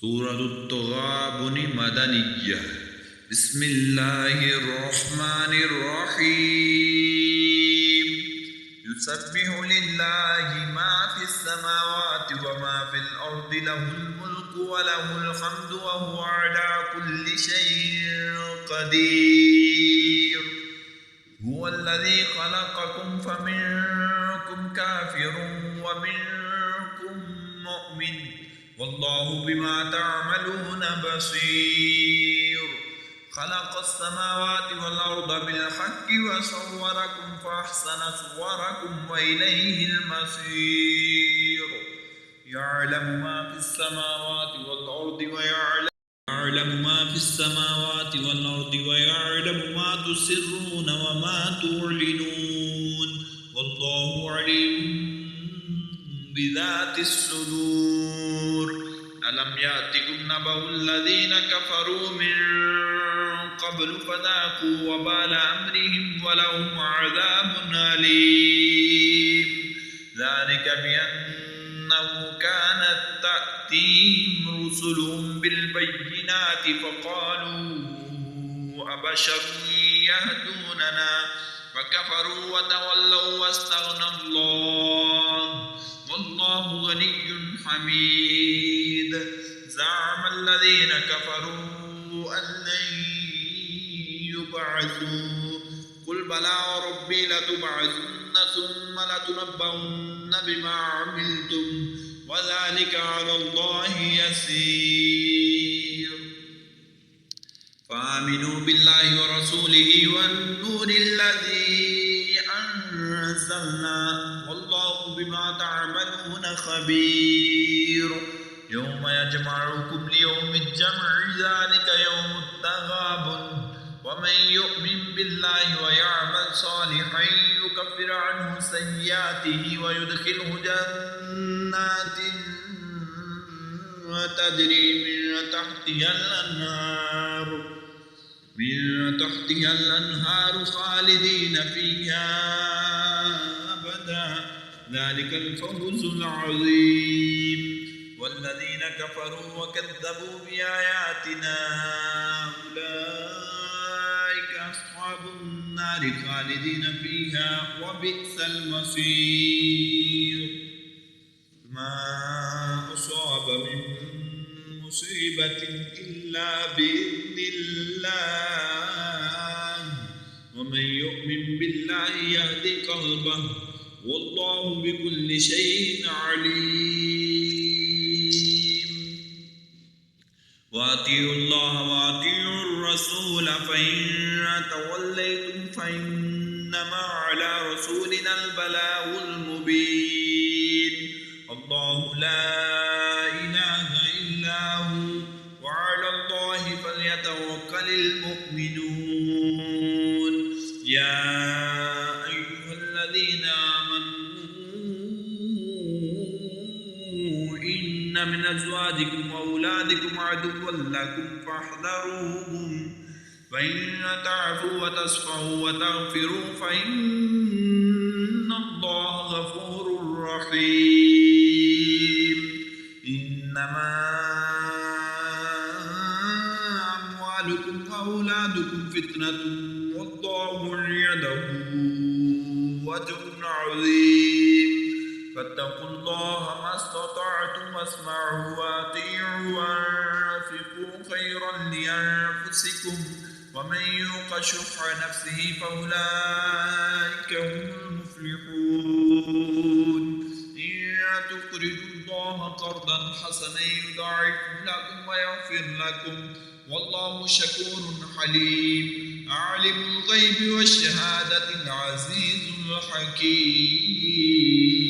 सूरत-उत-तग़ाबुन मदनिय्यह। बिस्मिल्लाहिर्रहमानिर्रहीम। युसब्बिहु लिल्लाहि मा फिस्समावाति व मा फिल अर्दि लहुल मुल्कु व लहुल हम्दु व हुवा अला कुल्लि शैइन क़दीर। हुवल्लज़ी ख़लक़कुम फमिनकुम काफ़िरुन व मिनकुम मुमिन वल्लाहु बिमा तअमलून बसीर। खलक़स्समावाति वल अर्दा बिल हक़्क़ि व सव्वरकुम फ़अहसන सुवरकुम व इलैहिल मसीर। यअलमु मा फ़िस्समावाति वल अर्दि व यअलमु मा फ़िस्समावाति वल अर्दि व यअलमु मा तुसिर्रून व मा तुअलिनून वल्लाहु अलीमुम बिज़ातिस सुदूर। अलम यातिकुम नबउल लज़ीना कफ़रू मिन क़ब्लु फ़ज़ाक़ू वबाल अम्रिहिम व लहुम अज़ाबुन अलीम। ज़ालिक बिअन्नहु कानत तअतीहिम रुसुलुहुम बिलबय्यिनाति फ़क़ालू अबशरुन यहदूनना फ़कफ़रू व तवल्लव वस्तग़ना अल्लाह वल्लाहु गनिय्युन हमीद। ज़अम अल्लज़ीना कफ़रू अन लन युबअसू क़ुल बला व रब्बी लतुबअसुन्न सुम्म लतुनब्बउन्न बिमा अमिलतुम व ज़ालिका अला अल्लाहि यसीर। फ़आमिनू बिल्लाहि व रसूलिहि वन नूरिल्लज़ी अंज़लना वल्लाहु बिमा तअमलून खबीर। यौम यजमउकुम लियौमिल जम'i ज़ालिक यौमुत तग़ाबुन व मन यु'मिन बिल्लाहि व यअमल सालिहन युकफ़्फिर अन्हु सय्यिआतिहि व युदख़िलहु जन्नातिन तजरी मिन तहतिहा अल-अन्हार खालिदीन फ़ीहा अबदा ज़ालिकल फ़ौज़ुल अज़ीम। वल्लज़ीना कफ़रू व कज़्ज़बू बिआयातिना उलाइका अस्हाबुन नारि खालिदीन फ़ीहा व बि'सल मसीर। मा असाब मिन मुसीबतिन इल्ला बिइज़्निल्लाह व मन यु'मिन बिल्लाहि यहदि क़ल्बहु वल्लाहु बिकुल्लि शैइन अलीम। वातिउल्लाह वातिउर रसूल फ़इन तवल्लैतुम फ़इन्नमा अला रसूलिनल बलागुल मुबीन। अल्लाहु ला इलाहा इल्ला हु व अलल्लाहि फ़ल्यतवक्कलिल मुमिनून। या अय्युहल्लज़ीना इन्न मिन अज़वाजिकुम व औलादिकुम अदुव्वन लकुम फ़ाहज़रूहुम फ़इन तअफ़ू व तस्फ़हू व तग़फ़िरू फ़इन्नल्लाहा गफ़ूरुर रहीम। इन्नमा अम्वालुकुम व औलादुकुम फ़ितनतुन वल्लाहु इंदहु अज्रुन अज़ीम। फत्तक़ुल्लाह मस्ततअतुम वस्मअू वअतीअू वअन्फ़िक़ू खैरन लिअन्फ़ुसिकुम व मन युक़ शुह्ह नफ़्सिही फ़उलाइका हुमुल मुफ़्लिहून। इन तुक़रिदुल्लाह क़र्ज़न हसनं युज़ाइफ़हु लकुम व यग़फ़िर लकुम वल्लाहु शकूरुन हलीम। आलिमुल ग़ैबि वश्शहादतिल अज़ीज़ुल हकीम।